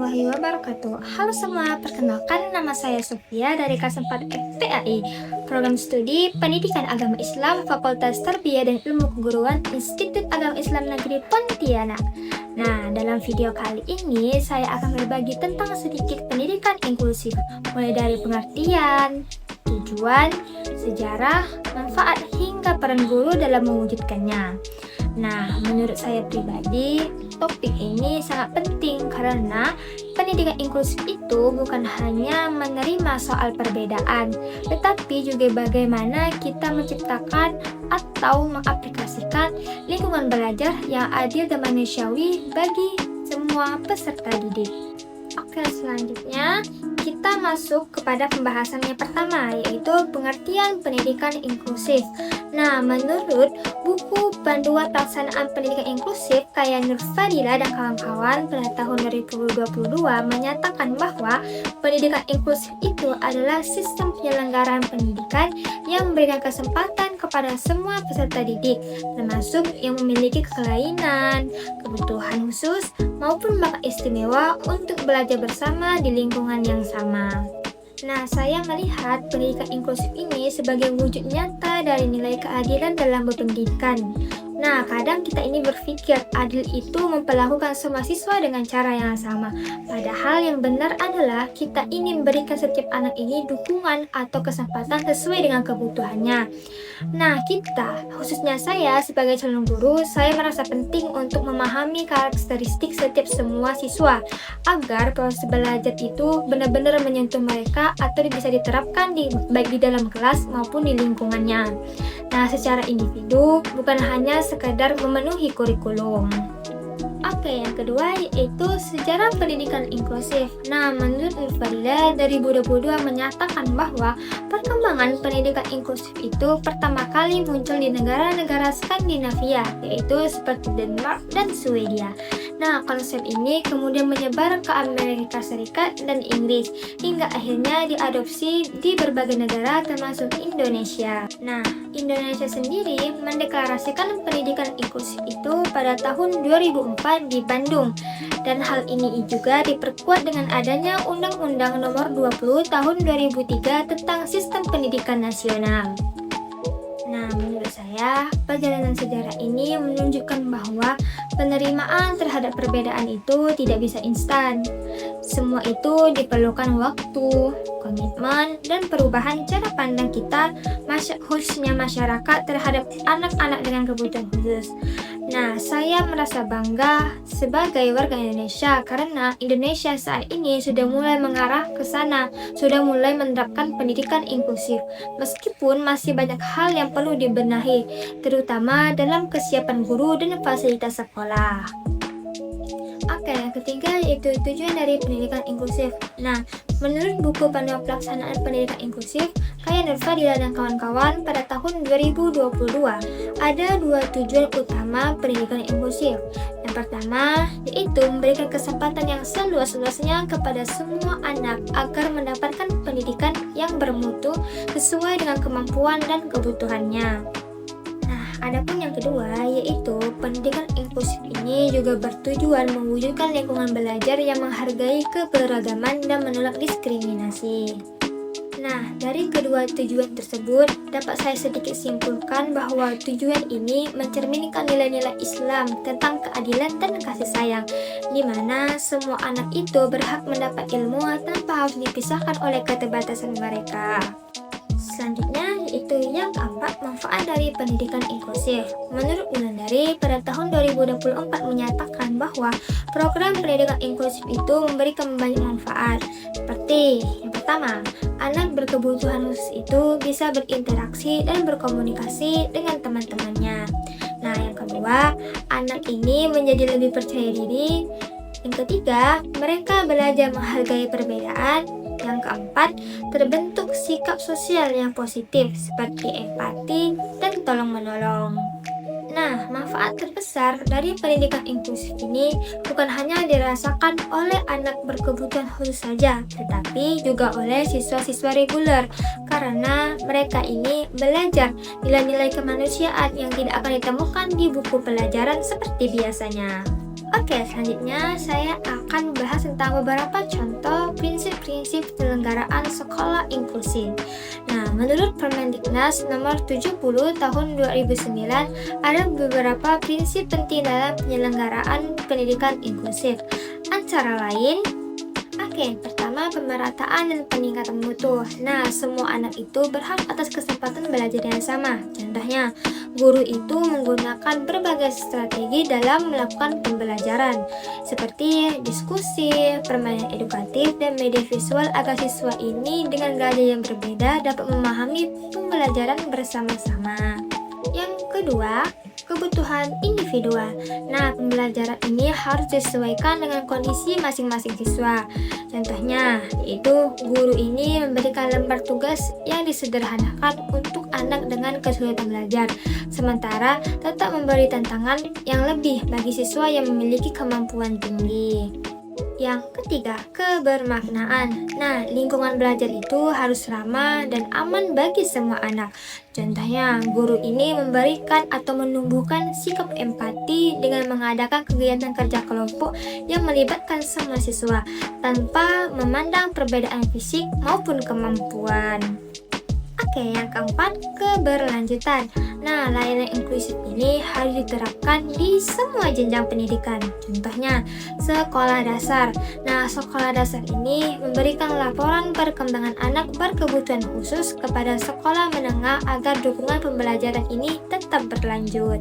warahmatullahi wabarakatuh. Halo semua, perkenalkan nama saya Sofia dari kelas 4 FPAI, Program Studi Pendidikan Agama Islam Fakultas Tarbiyah dan Ilmu Keguruan Institut Agama Islam Negeri Pontianak. Nah, dalam video kali ini saya akan berbagi tentang sedikit pendidikan inklusif, mulai dari pengertian, tujuan, sejarah, manfaat hingga peran guru dalam mewujudkannya. Nah, menurut saya pribadi, topik ini sangat penting karena pendidikan inklusif itu bukan hanya menerima soal perbedaan, tetapi juga bagaimana kita menciptakan atau mengaplikasikan lingkungan belajar yang adil dan manusiawi bagi semua peserta didik. Oke, selanjutnya kita masuk kepada pembahasan yang pertama, yaitu pengertian pendidikan inklusif. Nah, menurut buku Panduan Pelaksanaan Pendidikan Inklusif karya Nur Fadila dan kawan-kawan pada tahun 2022 menyatakan bahwa pendidikan inklusif itu adalah sistem penyelenggaraan pendidikan yang memberikan kesempatan kepada semua peserta didik, termasuk yang memiliki kelainan, kebutuhan khusus, maupun bakat istimewa untuk belajar bersama di lingkungan yang sama. Nah, saya melihat pendidikan inklusif ini sebagai wujud nyata dari nilai keadilan dalam berpendidikan. Nah, kadang kita ini berpikir adil itu memperlakukan semua siswa dengan cara yang sama. Padahal yang benar adalah kita ini memberikan setiap anak ini dukungan atau kesempatan sesuai dengan kebutuhannya. Nah, kita, khususnya saya sebagai calon guru, saya merasa penting untuk memahami karakteristik setiap semua siswa agar proses belajar itu benar-benar menyentuh mereka atau bisa diterapkan baik di dalam kelas maupun di lingkungannya. Nah, secara individu bukan hanya sekadar memenuhi kurikulum. Oke, yang kedua yaitu sejarah pendidikan inklusif. Nah, menurut Nur Fadila dari 2022 menyatakan bahwa perkembangan pendidikan inklusif itu pertama kali muncul di negara-negara Skandinavia, yaitu seperti Denmark dan Swedia. Nah, konsep ini kemudian menyebar ke Amerika Serikat dan Inggris, hingga akhirnya diadopsi di berbagai negara termasuk Indonesia. Nah, Indonesia sendiri mendeklarasikan pendidikan inklusif itu pada tahun 2004 di Bandung, dan hal ini juga diperkuat dengan adanya Undang-Undang Nomor 20 Tahun 2003 tentang Sistem Pendidikan Nasional. Nah, menurut saya, perjalanan sejarah ini menunjukkan bahwa penerimaan terhadap perbedaan itu tidak bisa instan. Semua itu diperlukan waktu, komitmen, dan perubahan cara pandang kita, khususnya masyarakat terhadap anak-anak dengan kebutuhan khusus. Nah, saya merasa bangga sebagai warga Indonesia karena Indonesia saat ini sudah mulai mengarah ke sana, sudah mulai menerapkan pendidikan inklusif. Meskipun masih banyak hal yang perlu dibenahi, terutama dalam kesiapan guru dan fasilitas sekolah. Oke, yang ketiga yaitu tujuan dari pendidikan inklusif. Nah, menurut buku Panduan Pelaksanaan Pendidikan Inklusif karya Nur Fadila dan kawan-kawan pada tahun 2022, ada dua tujuan utama pendidikan inklusif. Yang pertama, yaitu memberikan kesempatan yang seluas-luasnya kepada semua anak agar mendapatkan pendidikan yang bermutu sesuai dengan kemampuan dan kebutuhannya. Adapun yang kedua, yaitu pendidikan inklusif ini juga bertujuan mewujudkan lingkungan belajar yang menghargai keberagaman dan menolak diskriminasi. Nah, dari kedua tujuan tersebut, dapat saya sedikit simpulkan bahwa tujuan ini mencerminkan nilai-nilai Islam tentang keadilan dan kasih sayang, di mana semua anak itu berhak mendapat ilmu tanpa harus dipisahkan oleh keterbatasan mereka. Selanjutnya yaitu yang keempat, manfaat dari pendidikan inklusif. Menurut Wulandari pada tahun 2024 menyatakan bahwa program pendidikan inklusif itu memberikan banyak manfaat. Seperti yang pertama, anak berkebutuhan khusus itu bisa berinteraksi dan berkomunikasi dengan teman-temannya. Nah, yang kedua, anak ini menjadi lebih percaya diri. Yang ketiga, mereka belajar menghargai perbedaan. Yang keempat, terbentuk sikap sosial yang positif seperti empati dan tolong-menolong. Nah, manfaat terbesar dari pendidikan inklusif ini bukan hanya dirasakan oleh anak berkebutuhan khusus saja, tetapi juga oleh siswa-siswa reguler, karena mereka ini belajar nilai-nilai kemanusiaan yang tidak akan ditemukan di buku pelajaran seperti biasanya. Oke, selanjutnya saya akan membahas tentang beberapa contoh prinsip-prinsip penyelenggaraan sekolah inklusif. Nah, menurut Permendiknas nomor 70 tahun 2009, ada beberapa prinsip penting dalam penyelenggaraan pendidikan inklusif. Antara lain, pertama pemerataan dan peningkatan mutu. Nah, semua anak itu berhak atas kesempatan belajar yang sama. Contohnya, guru itu menggunakan berbagai strategi dalam melakukan pembelajaran, seperti diskusi, permainan edukatif, dan media visual agar siswa ini dengan gaya yang berbeda dapat memahami pembelajaran bersama-sama. Yang kedua, kebutuhan individual. Nah, pembelajaran ini harus disesuaikan dengan kondisi masing-masing siswa. Contohnya, yaitu guru ini memberikan lembar tugas yang disederhanakan untuk anak dengan kesulitan belajar, sementara tetap memberi tantangan yang lebih bagi siswa yang memiliki kemampuan tinggi. Yang ketiga, kebermaknaan. Nah, lingkungan belajar itu harus ramah dan aman bagi semua anak. Contohnya, guru ini memberikan atau menumbuhkan sikap empati dengan mengadakan kegiatan kerja kelompok yang melibatkan semua siswa tanpa memandang perbedaan fisik maupun kemampuan. Yang keempat, keberlanjutan. Nah, layanan inklusif ini harus diterapkan di semua jenjang pendidikan. Contohnya, sekolah dasar. Nah, sekolah dasar ini memberikan laporan perkembangan anak berkebutuhan khusus kepada sekolah menengah agar dukungan pembelajaran ini tetap berlanjut.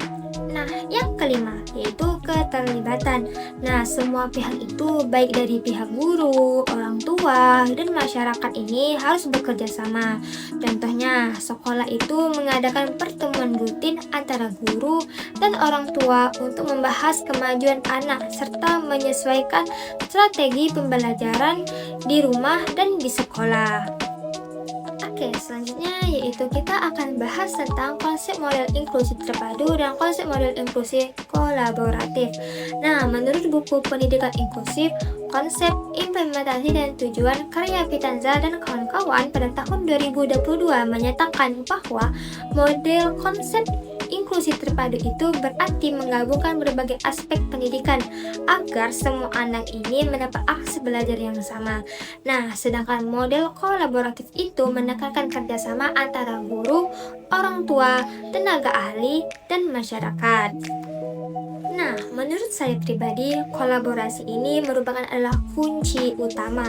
Nah, yang kelima, yaitu keterlibatan. Nah, semua pihak itu, baik dari pihak guru, orang tua, dan masyarakat ini harus bekerja sama. Contohnya, sekolah itu mengadakan pertemuan rutin antara guru dan orang tua untuk membahas kemajuan anak serta menyesuaikan strategi pembelajaran di rumah dan di sekolah. Selanjutnya yaitu kita akan bahas tentang konsep model inklusif terpadu dan konsep model inklusif kolaboratif. Nah, menurut buku Pendidikan Inklusif, konsep, implementasi, dan tujuan karya Vitanza dan kawan-kawan pada tahun 2022 menyatakan bahwa model konsep inklusif terpadu itu berarti menggabungkan berbagai aspek pendidikan agar semua anak ini mendapat akses belajar yang sama. Nah, sedangkan model kolaboratif itu menekankan kerjasama antara guru, orang tua, tenaga ahli, dan masyarakat. Nah, menurut saya pribadi, kolaborasi ini merupakan adalah kunci utama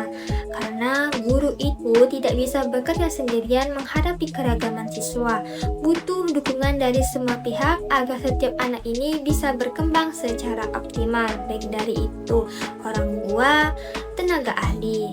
karena guru itu tidak bisa bekerja sendirian menghadapi keragaman siswa. Butuh dukungan dari semua pihak agar setiap anak ini bisa berkembang secara optimal, baik dari itu orang tua, tenaga ahli.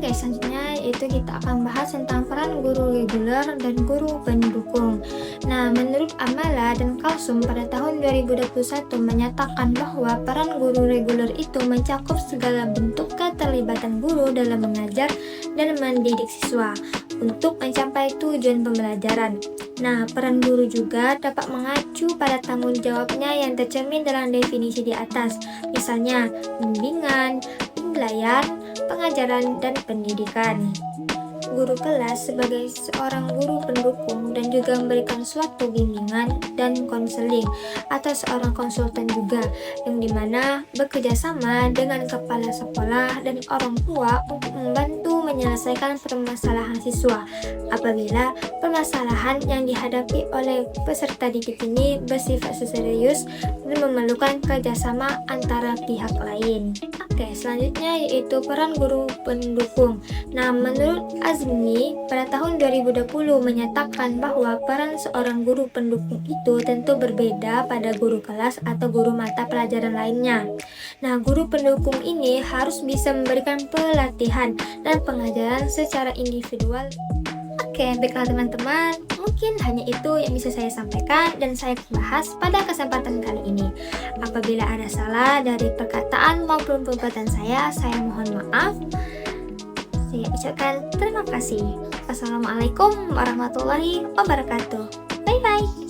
Selanjutnya itu kita akan bahas tentang peran guru reguler dan guru pendukung. Nah, menurut Amala dan Kalsum pada tahun 2021 menyatakan bahwa peran guru reguler itu mencakup segala bentuk keterlibatan guru dalam mengajar dan mendidik siswa untuk mencapai tujuan pembelajaran. Nah, peran guru juga dapat mengacu pada tanggung jawabnya yang tercermin dalam definisi di atas, misalnya bimbingan, penilaian, pengajaran, dan pendidikan. Guru kelas sebagai seorang guru pendukung dan juga memberikan suatu bimbingan dan konseling atau seorang konsultan juga yang dimana bekerja sama dengan kepala sekolah dan orang tua untuk membantu menyelesaikan permasalahan siswa apabila permasalahan yang dihadapi oleh peserta didik ini bersifat serius dan memerlukan kerjasama antara pihak lain. Selanjutnya yaitu peran guru pendukung. Nah, menurut Azmi pada tahun 2020 menyatakan bahwa peran seorang guru pendukung itu tentu berbeda pada guru kelas atau guru mata pelajaran lainnya. Nah, guru pendukung ini harus bisa memberikan pelatihan dan pengajaran secara individual. Baiklah teman-teman, mungkin hanya itu yang bisa saya sampaikan dan saya bahas pada kesempatan kali ini. Apabila ada salah dari perkataan maupun perbuatan saya mohon maaf. Saya ucapkan terima kasih. Wassalamualaikum warahmatullahi wabarakatuh. Bye-bye.